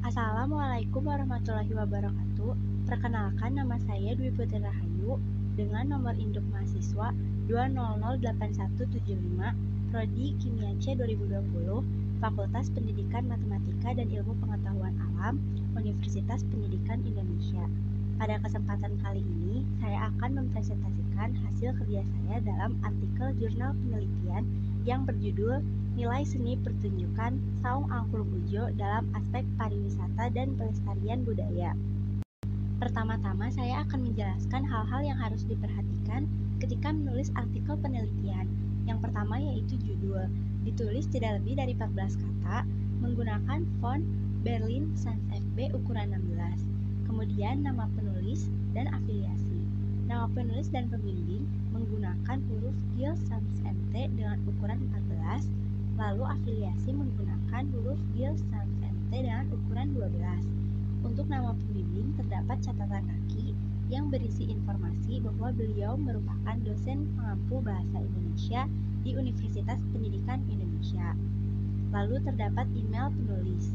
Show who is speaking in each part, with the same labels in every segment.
Speaker 1: Assalamualaikum warahmatullahi wabarakatuh. Perkenalkan, nama saya Dwi Putri Rahayu dengan nomor induk mahasiswa 2008175, Prodi Kimia C 2020, Fakultas Pendidikan Matematika dan Ilmu Pengetahuan Alam, Universitas Pendidikan Indonesia. Pada kesempatan kali ini, saya akan mempresentasikan hasil kerja saya dalam artikel jurnal penelitian yang berjudul Nilai Seni Pertunjukan Saung Angklung Ujo dalam Aspek Pariwisata dan Pelestarian Budaya. Pertama-tama saya akan menjelaskan hal-hal yang harus diperhatikan ketika menulis artikel penelitian. Yang pertama yaitu judul, ditulis tidak lebih dari 14 kata, menggunakan font Berlin Sans FB ukuran 16. Kemudian nama penulis dan afiliasi. Nama penulis dan pembimbing menggunakan huruf Gill Sans MT dengan ukuran 14, lalu afiliasi menggunakan huruf Gill Sans MT dengan ukuran 12. Untuk nama pembimbing terdapat catatan kaki yang berisi informasi bahwa beliau merupakan dosen pengampu bahasa Indonesia di Universitas Pendidikan Indonesia. Lalu terdapat email penulis.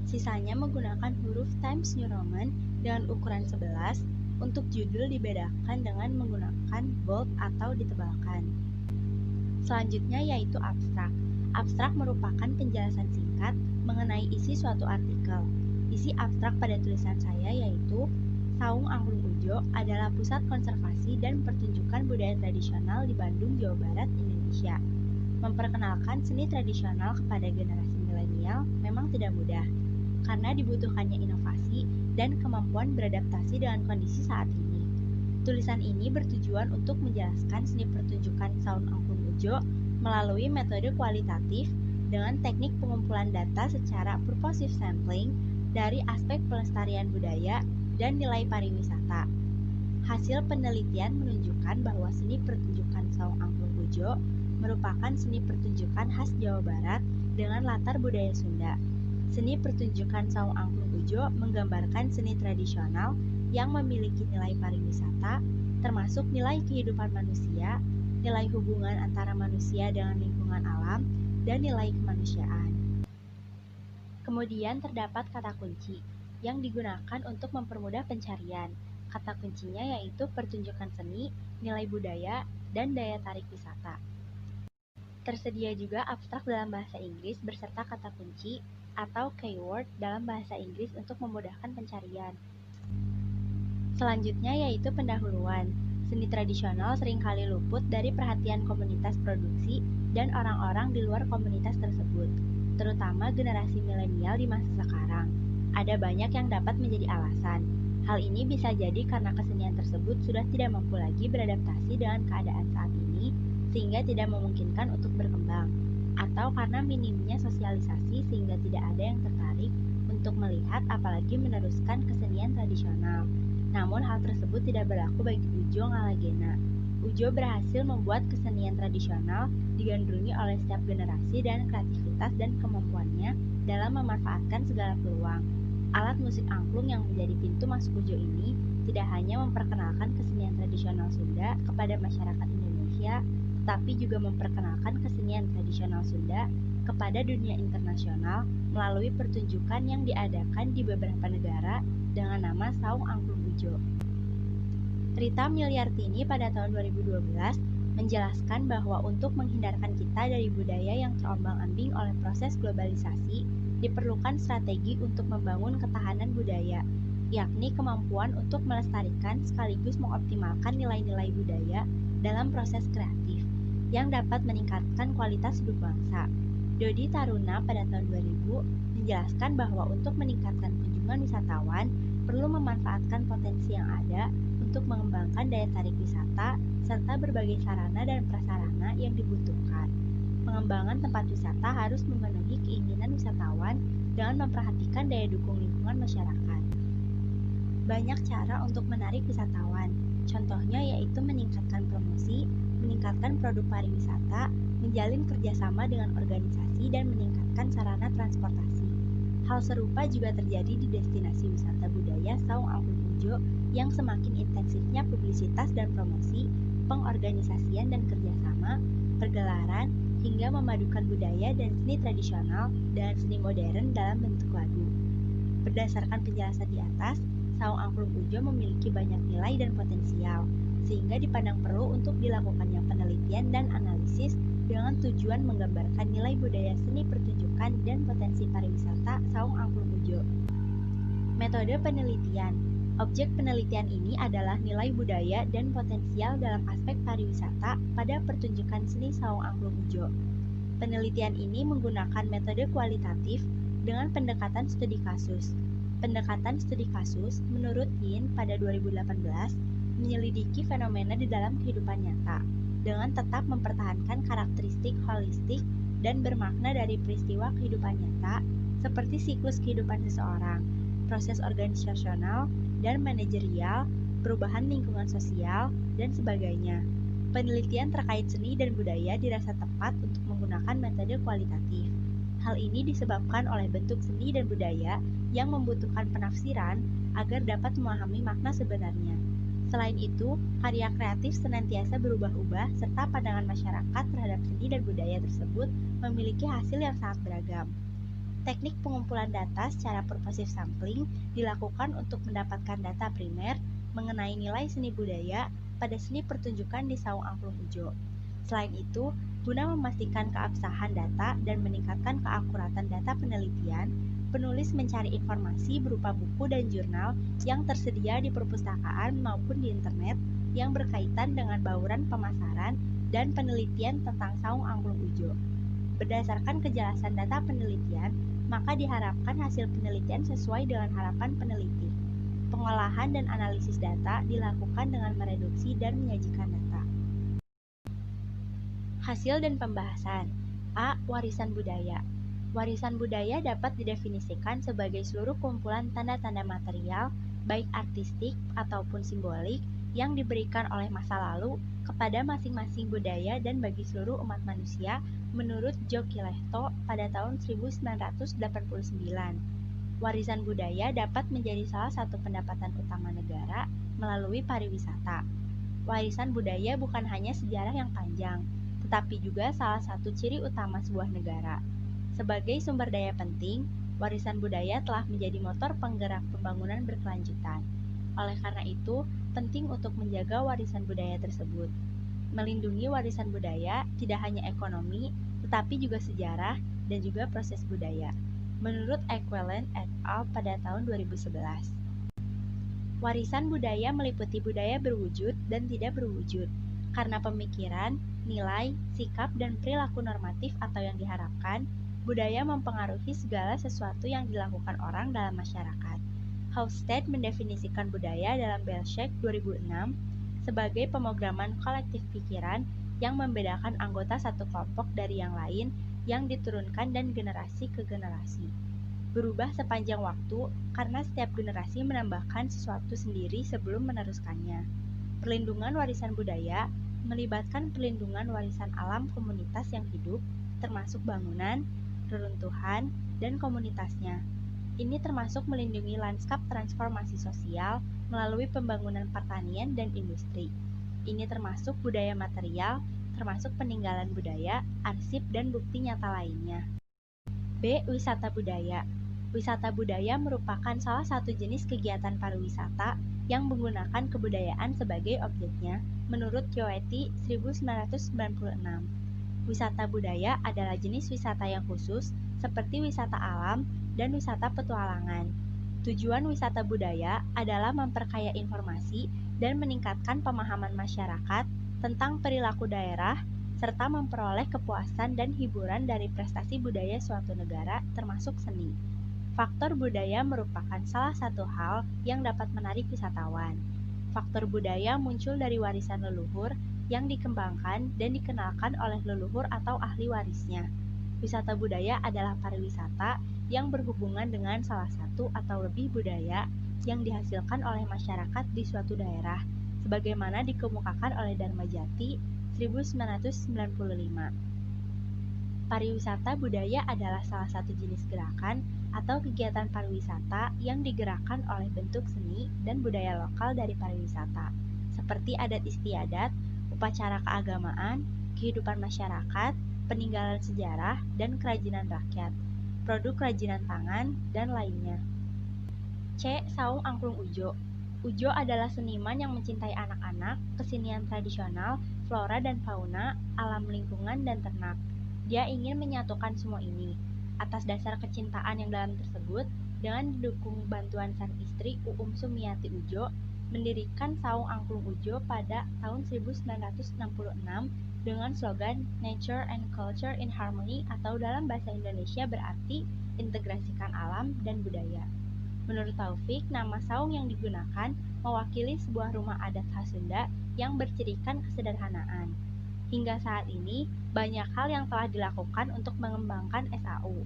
Speaker 1: Sisanya menggunakan huruf Times New Roman dengan ukuran 11. Untuk judul dibedakan dengan menggunakan bold atau ditebalkan. Selanjutnya yaitu abstrak. Abstrak merupakan penjelasan singkat mengenai isi suatu artikel. Isi abstrak pada tulisan saya yaitu Saung Angklung Ujo adalah pusat konservasi dan pertunjukan budaya tradisional di Bandung, Jawa Barat, Indonesia. Memperkenalkan seni tradisional kepada generasi milenial memang tidak mudah, karena dibutuhkannya inovasi dan kemampuan beradaptasi dengan kondisi saat ini. Tulisan ini bertujuan untuk menjelaskan seni pertunjukan Saung Angklung Ujo melalui metode kualitatif dengan teknik pengumpulan data secara purposive sampling dari aspek pelestarian budaya dan nilai pariwisata. Hasil penelitian menunjukkan bahwa seni pertunjukan Saung Angklung Ujo merupakan seni pertunjukan khas Jawa Barat dengan latar budaya Sunda. Seni pertunjukan Saung Angklung Ujo menggambarkan seni tradisional yang memiliki nilai pariwisata, termasuk nilai kehidupan manusia, nilai hubungan antara manusia dengan lingkungan alam, dan nilai kemanusiaan. Kemudian terdapat kata kunci yang digunakan untuk mempermudah pencarian. Kata kuncinya yaitu pertunjukan seni, nilai budaya, dan daya tarik wisata. Tersedia juga abstrak dalam bahasa Inggris beserta kata kunci atau keyword dalam bahasa Inggris untuk memudahkan pencarian. Selanjutnya yaitu pendahuluan. Seni tradisional seringkali luput dari perhatian komunitas produksi dan orang-orang di luar komunitas tersebut, terutama generasi milenial di masa sekarang. Ada banyak yang dapat menjadi alasan. Hal ini bisa jadi karena kesenian tersebut sudah tidak mampu lagi beradaptasi dengan keadaan saat ini, sehingga tidak memungkinkan untuk berkembang, atau karena minimnya sosialisasi sehingga tidak ada yang tertarik untuk melihat apalagi meneruskan kesenian tradisional. Namun hal tersebut tidak berlaku bagi Ujo Ngalagena. Ujo berhasil membuat kesenian tradisional digandrungi oleh setiap generasi dan kreativitas dan kemampuannya dalam memanfaatkan segala peluang. Alat musik angklung yang menjadi pintu masuk Ujo ini tidak hanya memperkenalkan kesenian tradisional Sunda kepada masyarakat Indonesia, tetapi juga memperkenalkan kesenian tradisional Sunda kepada dunia internasional melalui pertunjukan yang diadakan di beberapa negara dengan nama Saung Angklung Ujo. Rita Miliartini pada tahun 2012 menjelaskan bahwa untuk menghindarkan kita dari budaya yang terombang-ambing oleh proses globalisasi, diperlukan strategi untuk membangun ketahanan budaya, yakni kemampuan untuk melestarikan sekaligus mengoptimalkan nilai-nilai budaya dalam proses kreatif yang dapat meningkatkan kualitas hidup bangsa. Dodi Taruna pada tahun 2000 menjelaskan bahwa untuk meningkatkan kunjungan wisatawan perlu memanfaatkan potensi yang ada untuk mengembangkan daya tarik wisata serta berbagai sarana dan prasarana yang dibutuhkan. Pengembangan tempat wisata harus memenuhi keinginan wisatawan dengan memperhatikan daya dukung lingkungan masyarakat. Banyak cara untuk menarik wisatawan, contohnya yaitu meningkatkan promosi, meningkatkan produk pariwisata, menjalin kerjasama dengan organisasi, dan meningkatkan sarana transportasi. Hal serupa juga terjadi di destinasi wisata budaya Saung Angklung Ujo yang semakin intensifnya publisitas dan promosi, pengorganisasian dan kerjasama, pergelaran, hingga memadukan budaya dan seni tradisional dengan seni modern dalam bentuk lagu. Berdasarkan penjelasan di atas, Saung Angklung Ujo memiliki banyak nilai dan potensial, sehingga dipandang perlu untuk dilakukannya penelitian dan analisis dengan tujuan menggambarkan nilai budaya seni pertunjukan dan potensi pariwisata Saung Angklung Ujo. Metode penelitian. Objek penelitian ini adalah nilai budaya dan potensial dalam aspek pariwisata pada pertunjukan seni Saung Angklung Ujo. Penelitian ini menggunakan metode kualitatif dengan pendekatan studi kasus. Pendekatan studi kasus, menurut Yin pada 2018, menyelidiki fenomena di dalam kehidupan nyata, dengan tetap mempertahankan karakteristik holistik dan bermakna dari peristiwa kehidupan nyata, seperti siklus kehidupan seseorang, proses organisasional dan manajerial, perubahan lingkungan sosial, dan sebagainya. Penelitian terkait seni dan budaya dirasa tepat untuk menggunakan metode kualitatif. Hal ini disebabkan oleh bentuk seni dan budaya yang membutuhkan penafsiran agar dapat memahami makna sebenarnya. Selain itu, karya kreatif senantiasa berubah-ubah serta pandangan masyarakat terhadap seni dan budaya tersebut memiliki hasil yang sangat beragam. Teknik pengumpulan data secara purposive sampling dilakukan untuk mendapatkan data primer mengenai nilai seni budaya pada seni pertunjukan di Saung Angklung Ujo. Selain itu, guna memastikan keabsahan data dan meningkatkan keakuratan data penelitian, penulis mencari informasi berupa buku dan jurnal yang tersedia di perpustakaan maupun di internet yang berkaitan dengan bauran pemasaran dan penelitian tentang Saung Angklung Ujo. Berdasarkan kejelasan data penelitian, maka diharapkan hasil penelitian sesuai dengan harapan peneliti. Pengolahan dan analisis data dilakukan dengan mereduksi dan menyajikan data. Hasil dan pembahasan. A. Warisan budaya. Warisan budaya dapat didefinisikan sebagai seluruh kumpulan tanda-tanda material, baik artistik ataupun simbolik, yang diberikan oleh masa lalu kepada masing-masing budaya dan bagi seluruh umat manusia menurut Joki Lehto pada tahun 1989. Warisan budaya dapat menjadi salah satu pendapatan utama negara melalui pariwisata. Warisan budaya bukan hanya sejarah yang panjang, tetapi juga salah satu ciri utama sebuah negara. Sebagai sumber daya penting, warisan budaya telah menjadi motor penggerak pembangunan berkelanjutan. Oleh karena itu, penting untuk menjaga warisan budaya tersebut. Melindungi warisan budaya tidak hanya ekonomi, tetapi juga sejarah dan juga proses budaya. Menurut Equivalent et al. Pada tahun 2011. Warisan budaya meliputi budaya berwujud dan tidak berwujud, karena pemikiran, nilai, sikap, dan perilaku normatif atau yang diharapkan, budaya mempengaruhi segala sesuatu yang dilakukan orang dalam masyarakat. Hofstede mendefinisikan budaya dalam Bellshack 2006 sebagai pemrograman kolektif pikiran yang membedakan anggota satu kelompok dari yang lain yang diturunkan dan generasi ke generasi. Berubah sepanjang waktu karena setiap generasi menambahkan sesuatu sendiri sebelum meneruskannya. Perlindungan warisan budaya melibatkan perlindungan warisan alam komunitas yang hidup, termasuk bangunan, reruntuhan, dan komunitasnya. Ini termasuk melindungi lanskap transformasi sosial melalui pembangunan pertanian dan industri. Ini termasuk budaya material, termasuk peninggalan budaya, arsip, dan bukti nyata lainnya. B. Wisata budaya. Wisata budaya merupakan salah satu jenis kegiatan pariwisata yang menggunakan kebudayaan sebagai objeknya, menurut Kyoeti 1996. Wisata budaya adalah jenis wisata yang khusus, seperti wisata alam dan wisata petualangan. Tujuan wisata budaya adalah memperkaya informasi dan meningkatkan pemahaman masyarakat tentang perilaku daerah, serta memperoleh kepuasan dan hiburan dari prestasi budaya suatu negara, termasuk seni. Faktor budaya merupakan salah satu hal yang dapat menarik wisatawan. Faktor budaya muncul dari warisan leluhur yang dikembangkan dan dikenalkan oleh leluhur atau ahli warisnya. Wisata budaya adalah pariwisata yang berhubungan dengan salah satu atau lebih budaya yang dihasilkan oleh masyarakat di suatu daerah, sebagaimana dikemukakan oleh Darmajati 1995. Pariwisata budaya adalah salah satu jenis gerakan atau kegiatan pariwisata yang digerakkan oleh bentuk seni dan budaya lokal dari pariwisata, seperti adat istiadat, upacara keagamaan, kehidupan masyarakat, peninggalan sejarah dan kerajinan rakyat, produk kerajinan tangan, dan lainnya. C. Saung Angklung Ujo. Ujo adalah seniman yang mencintai anak-anak, kesenian tradisional, flora dan fauna, alam lingkungan, dan ternak. Dia ingin menyatukan semua ini. Atas dasar kecintaan yang dalam tersebut, dengan didukung bantuan sang istri Uum Sumiati Ujo, mendirikan Saung Angklung Ujo pada tahun 1966 dengan slogan Nature and Culture in Harmony atau dalam bahasa Indonesia berarti integrasikan alam dan budaya. Menurut Taufik, nama saung yang digunakan mewakili sebuah rumah adat khas Sunda yang bercirikan kesederhanaan. Hingga saat ini, banyak hal yang telah dilakukan untuk mengembangkan SAU.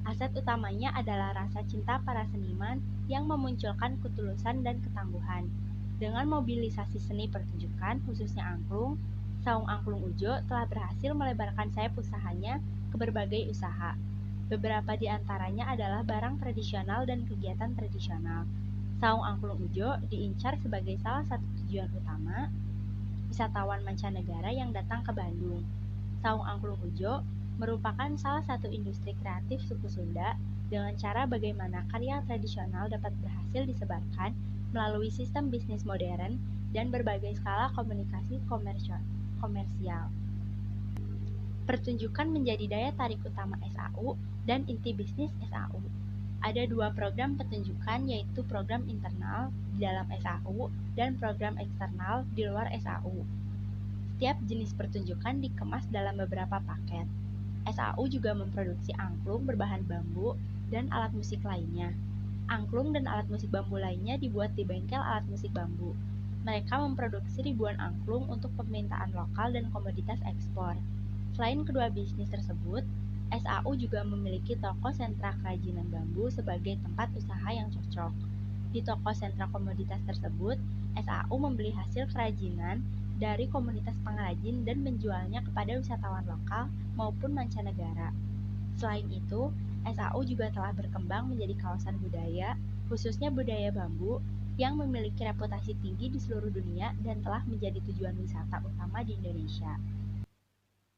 Speaker 1: Aset utamanya adalah rasa cinta para seniman yang memunculkan ketulusan dan ketangguhan. Dengan mobilisasi seni pertunjukan, khususnya angklung, Saung Angklung Ujo telah berhasil melebarkan sayap usahanya ke berbagai usaha. Beberapa di antaranya adalah barang tradisional dan kegiatan tradisional. Saung Angklung Ujo diincar sebagai salah satu tujuan utama wisatawan mancanegara yang datang ke Bandung. Saung Angklung Ujo merupakan salah satu industri kreatif suku Sunda dengan cara bagaimana karya tradisional dapat berhasil disebarkan melalui sistem bisnis modern dan berbagai skala komunikasi komersial. Pertunjukan menjadi daya tarik utama SAU dan inti bisnis SAU. Ada dua program pertunjukan, yaitu program internal di dalam SAU dan program eksternal di luar SAU. Setiap jenis pertunjukan dikemas dalam beberapa paket. SAU juga memproduksi angklung berbahan bambu dan alat musik lainnya. Angklung dan alat musik bambu lainnya dibuat di bengkel alat musik bambu. Mereka memproduksi ribuan angklung untuk permintaan lokal dan komoditas ekspor. Selain kedua bisnis tersebut, SAU juga memiliki toko sentra kerajinan bambu sebagai tempat usaha yang cocok. Di toko sentra komoditas tersebut, SAU membeli hasil kerajinan dari komunitas pengrajin dan menjualnya kepada wisatawan lokal maupun mancanegara. Selain itu, SAU juga telah berkembang menjadi kawasan budaya, khususnya budaya bambu, yang memiliki reputasi tinggi di seluruh dunia dan telah menjadi tujuan wisata utama di Indonesia.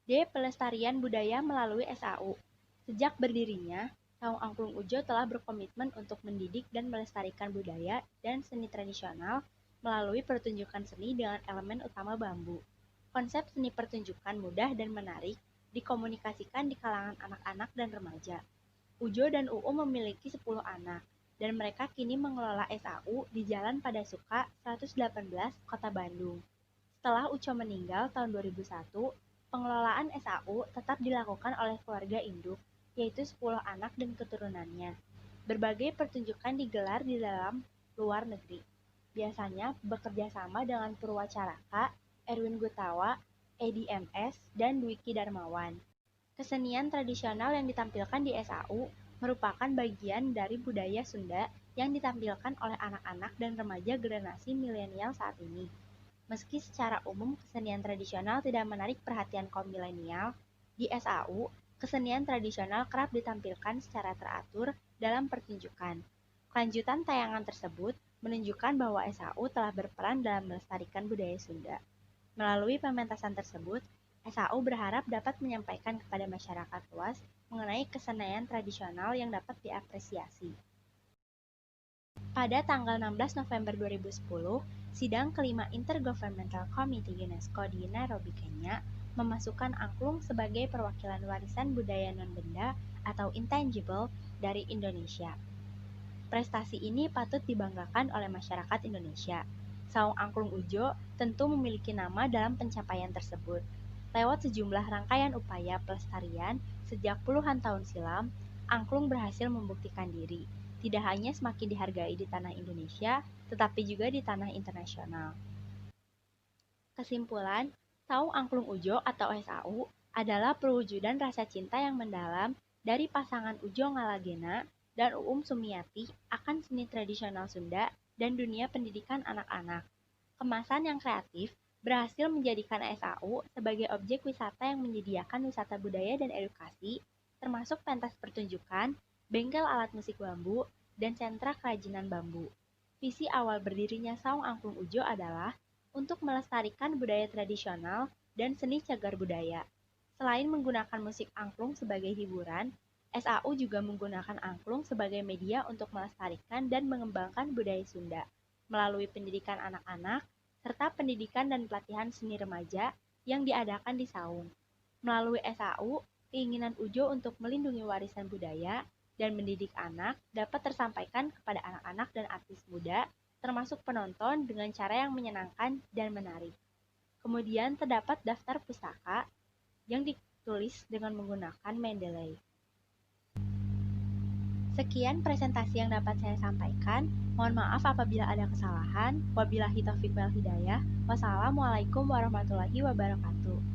Speaker 1: D. Pelestarian budaya melalui SAU. Sejak berdirinya, Saung Angklung Ujo telah berkomitmen untuk mendidik dan melestarikan budaya dan seni tradisional melalui pertunjukan seni dengan elemen utama bambu. Konsep seni pertunjukan mudah dan menarik dikomunikasikan di kalangan anak-anak dan remaja. Ujo dan UU memiliki 10 anak, dan mereka kini mengelola SAU di Jalan Padasuka 118, Kota Bandung. Setelah Uco meninggal tahun 2001, pengelolaan SAU tetap dilakukan oleh keluarga induk, yaitu 10 anak dan keturunannya. Berbagai pertunjukan digelar di dalam luar negeri. Biasanya bekerja sama dengan Purwacaraka, Erwin Gutawa, Edi MS, dan Dwiki Darmawan. Kesenian tradisional yang ditampilkan di SAU merupakan bagian dari budaya Sunda yang ditampilkan oleh anak-anak dan remaja generasi milenial saat ini. Meski secara umum kesenian tradisional tidak menarik perhatian kaum milenial, di SAU, kesenian tradisional kerap ditampilkan secara teratur dalam pertunjukan. Kelanjutan tayangan tersebut menunjukkan bahwa SAU telah berperan dalam melestarikan budaya Sunda. Melalui pementasan tersebut, SAU berharap dapat menyampaikan kepada masyarakat luas mengenai kesenian tradisional yang dapat diapresiasi. Pada tanggal 16 November 2010, sidang kelima Intergovernmental Committee UNESCO di Nairobi, Kenya, memasukkan angklung sebagai perwakilan warisan budaya non-benda atau intangible dari Indonesia. Prestasi ini patut dibanggakan oleh masyarakat Indonesia. Saung Angklung Ujo tentu memiliki nama dalam pencapaian tersebut. Lewat sejumlah rangkaian upaya pelestarian sejak puluhan tahun silam, angklung berhasil membuktikan diri, tidak hanya semakin dihargai di tanah Indonesia, tetapi juga di tanah internasional. Kesimpulan, Saung Angklung Ujo atau SAU adalah perwujudan rasa cinta yang mendalam dari pasangan Ujo Ngalagena dan Uum Sumiati akan seni tradisional Sunda dan dunia pendidikan anak-anak. Kemasan yang kreatif berhasil menjadikan SAU sebagai objek wisata yang menyediakan wisata budaya dan edukasi, termasuk pentas pertunjukan, bengkel alat musik bambu, dan sentra kerajinan bambu. Visi awal berdirinya Saung Angklung Ujo adalah untuk melestarikan budaya tradisional dan seni cagar budaya. Selain menggunakan musik angklung sebagai hiburan, SAU juga menggunakan angklung sebagai media untuk melestarikan dan mengembangkan budaya Sunda melalui pendidikan anak-anak serta pendidikan dan pelatihan seni remaja yang diadakan di Saung. Melalui SAU, keinginan Ujo untuk melindungi warisan budaya dan mendidik anak dapat tersampaikan kepada anak-anak dan artis muda, termasuk penonton dengan cara yang menyenangkan dan menarik. Kemudian terdapat daftar pustaka yang ditulis dengan menggunakan Mendeley. Sekian presentasi yang dapat saya sampaikan. Mohon maaf apabila ada kesalahan. Wabillahi taufiq wal hidayah. Wassalamualaikum warahmatullahi wabarakatuh.